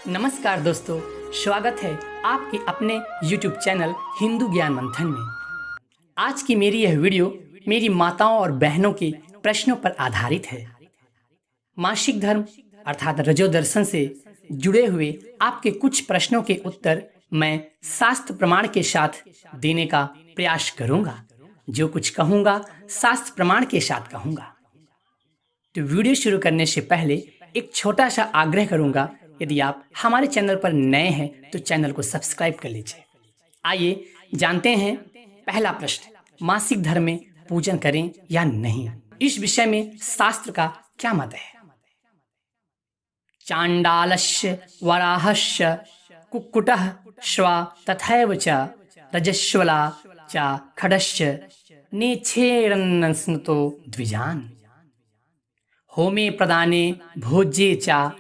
नमस्कार दोस्तों, स्वागत है आपके अपने YouTube चैनल हिंदू ज्ञान मंथन में। आज की मेरी यह वीडियो मेरी माताओं और बहनों के प्रश्नों पर आधारित है। मासिक धर्म अर्थात रजो दर्शन से जुड़े हुए आपके कुछ प्रश्नों के उत्तर मैं शास्त्र प्रमाण के साथ देने का प्रयास करूंगा। जो कुछ कहूंगा शास्त्र प्रमाण के साथ कहूंगा। तो वीडियो शुरू करने से पहले एक छोटा सा आग्रह करूंगा, यदि आप हमारे चैनल पर नए हैं तो चैनल को सब्सक्राइब कर लीजिए। आइए जानते हैं पहला प्रश्न, मासिक धर्म में पूजन करें या नहीं, इस विषय में शास्त्र का क्या मत है। चांडालस्य वराहस्य कुक्कुटः श्वा तथैव च रजस्वला च खडस्य नेच्छेरन्नस्नुतो द्विजान् होमे प्रदाने भोज्ये च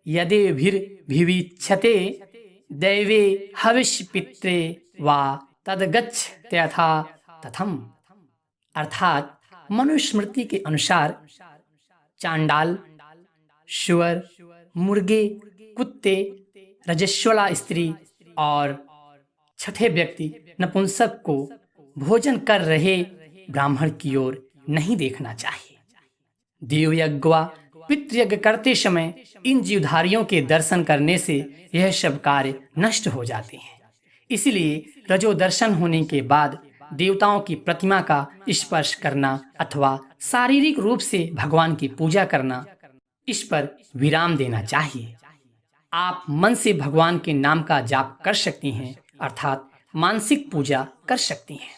यदेभिर्भिविच्छते दैवे हविष्य पित्रे वा तदगच्छत्यथा तथम। अर्थात मनुस्मृति के अनुसार चांडाल, शुअर, मुर्गे, कुत्ते, रजस्वला स्त्री और छठे व्यक्ति नपुंसक को भोजन कर रहे ब्राह्मण की ओर नहीं देखना चाहिए। देवयज्ञ व पितृयज्ञ करते समय इन जीवधारियों के दर्शन करने से यह सब कार्य नष्ट हो जाते हैं। इसलिए रजो दर्शन होने के बाद देवताओं की प्रतिमा का स्पर्श करना अथवा शारीरिक रूप से भगवान की पूजा करना, इस पर विराम देना चाहिए। आप मन से भगवान के नाम का जाप कर सकती हैं, अर्थात मानसिक पूजा कर सकती हैं।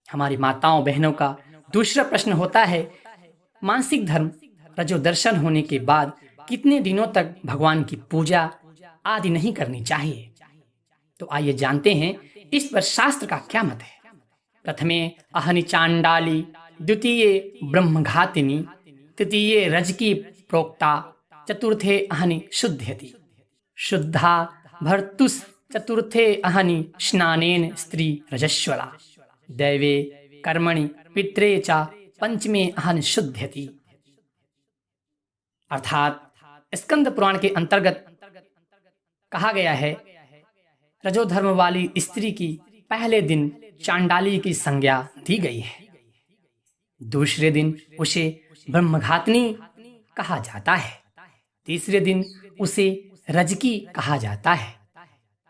हमारी माताओं बहनों का दूसरा प्रश्न होता है, मानसिक धर्म रजो दर्शन होने के बाद कितने दिनों तक भगवान की पूजा आदि नहीं करनी चाहिए। तो आइए जानते हैं इस पर शास्त्र का क्या मत है। प्रथमे अहनि चांडाली, द्वितीय ब्रह्मघातिनी, तृतीय रजकी प्रोक्ता, चतुर्थे अहनि शुद्ध्यति। शुद्धा भर्तुस चतुर्थे अहनि स्नानेन स्त्री रजस्वला, दैवे कर्मणि पित्रे च पंचमे अहन शुद्ध्यति। अर्थात स्कंद पुराण के अंतर्गत कहा गया है, रजो धर्म वाली स्त्री की पहले दिन चांडाली की संज्ञा दी गई है। दूसरे दिन उसे ब्रह्मघातिनी कहा जाता है। तीसरे दिन उसे रजकी कहा जाता है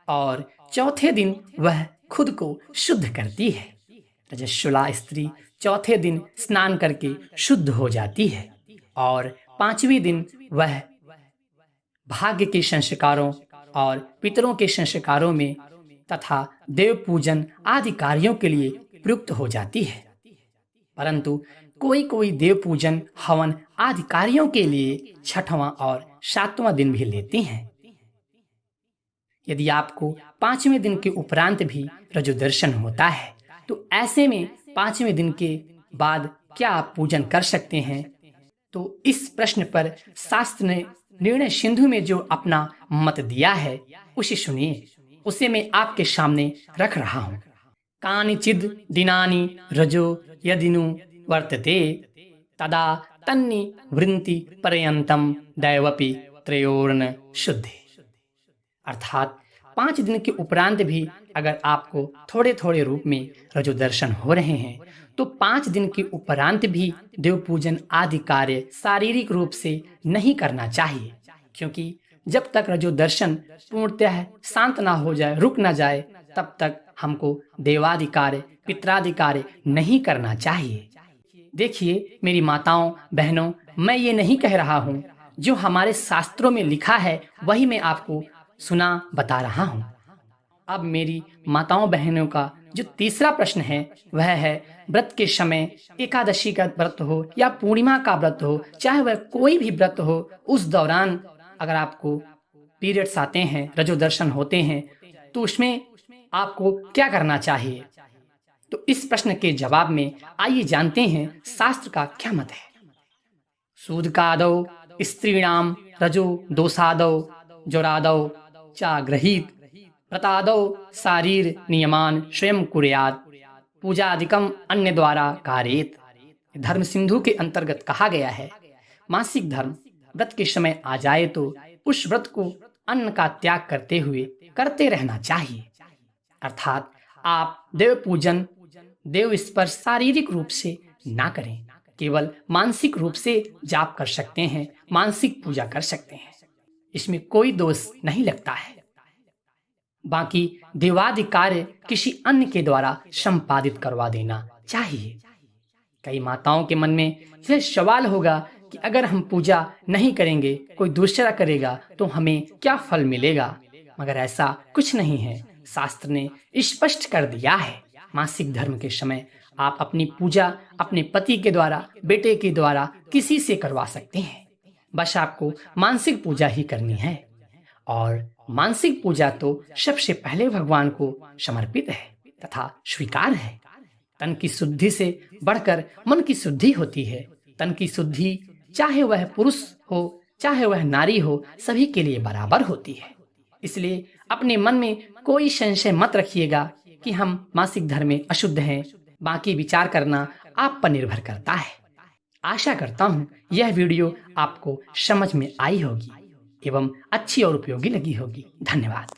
और चौथे दिन वह खुद को शुद्ध करती है। रजस्वला स्त्री चौथे दिन स्नान करके शुद्ध हो जाती है और पांचवें दिन वह भाग्य के संस्कारों और पितरों के संस्कारों में तथा देव पूजन आदि कार्यों के लिए प्रयुक्त हो जाती है। परंतु कोई कोई देव पूजन, हवन आदि कार्यों के लिए छठवां और सातवां दिन भी लेती हैं। यदि आपको पांचवें दिन के उपरांत भी रजो दर्शन होता है तो ऐसे में पांचवें दिन के बाद क्या आप पूजन कर सकते हैं। तो इस प्रश्न पर शास्त्र ने निर्णय सिंधु में जो अपना मत दिया है उसे सुनिए, उसे मैं आपके सामने रख रहा हूँ। कानिचिद दिनानि रजो यदिनु वर्तते तदा तन्नि वृन्ति पर्यंतम दैवपि त्रयोर्ण शुद्धे। अर्थात 5 दिन के उपरांत भी अगर आपको थोड़े थोड़े रूप में रजो दर्शन हो रहे हैं तो 5 दिन के उपरांत भी देव पूजन आदि कार्य शारीरिक रूप से नहीं करना चाहिए, क्योंकि जब तक रजो दर्शन पूर्णतः शांत ना हो जाए, रुक ना जाए, तब तक हमको देवादि कार्य, पितरादि कार्य नहीं करना चाहिए। देखिए मेरी माताओं बहनों, मैं ये नहीं कह रहा हूँ, जो हमारे शास्त्रों में लिखा है वही मैं आपको सुना बता रहा हूँ। अब मेरी माताओं बहनों का जो तीसरा प्रश्न है वह है, व्रत के समय एकादशी का व्रत हो या पूर्णिमा का व्रत हो, चाहे वह कोई भी व्रत हो, उस दौरान अगर आपको पीरियड्स आते हैं, रजो दर्शन होते हैं, तो उसमें आपको क्या करना चाहिए। तो इस प्रश्न के जवाब में आइए जानते हैं शास्त्र का क्या मत है। सूदकादौ स्त्रीणाम रजो दोषादौ जोरादौ चा गृहीत व्रतादौ शारीर नियमान स्वयं कुर्यात् पूजादिकम अन्य द्वारा कारेत। धर्म सिंधु के अंतर्गत कहा गया है, मासिक धर्म व्रत के समय आ जाए तो उस व्रत को अन्न का त्याग करते हुए करते रहना चाहिए। अर्थात आप देव पूजन, देव स्पर्श शारीरिक रूप से ना करें, केवल मानसिक रूप से जाप कर सकते हैं, मानसिक पूजा कर सकते हैं, इसमें कोई दोष नहीं लगता है। बाकी देवादि कार्य किसी अन्य के द्वारा संपादित करवा देना चाहिए। कई माताओं के मन में यह सवाल होगा कि अगर हम पूजा नहीं करेंगे, कोई दूसरा करेगा तो हमें क्या फल मिलेगा? मगर ऐसा कुछ नहीं है। शास्त्र ने स्पष्ट कर दिया है, मासिक धर्म के समय आप अपनी पूजा अपने पति के द्वारा, बेटे के द्वारा किसी से करवा सकते हैं। बस आपको मानसिक पूजा ही करनी है, और मानसिक पूजा तो सबसे पहले भगवान को समर्पित है तथा स्वीकार है। तन की शुद्धि से बढ़कर मन की शुद्धि होती है। तन की शुद्धि चाहे वह पुरुष हो चाहे वह नारी हो, सभी के लिए बराबर होती है। इसलिए अपने मन में कोई संशय मत रखिएगा कि हम मासिक धर्म में अशुद्ध हैं। बाकी विचार करना आप पर निर्भर करता है। आशा करता हूँ यह वीडियो आपको समझ में आई होगी एवं अच्छी और उपयोगी लगी होगी। धन्यवाद।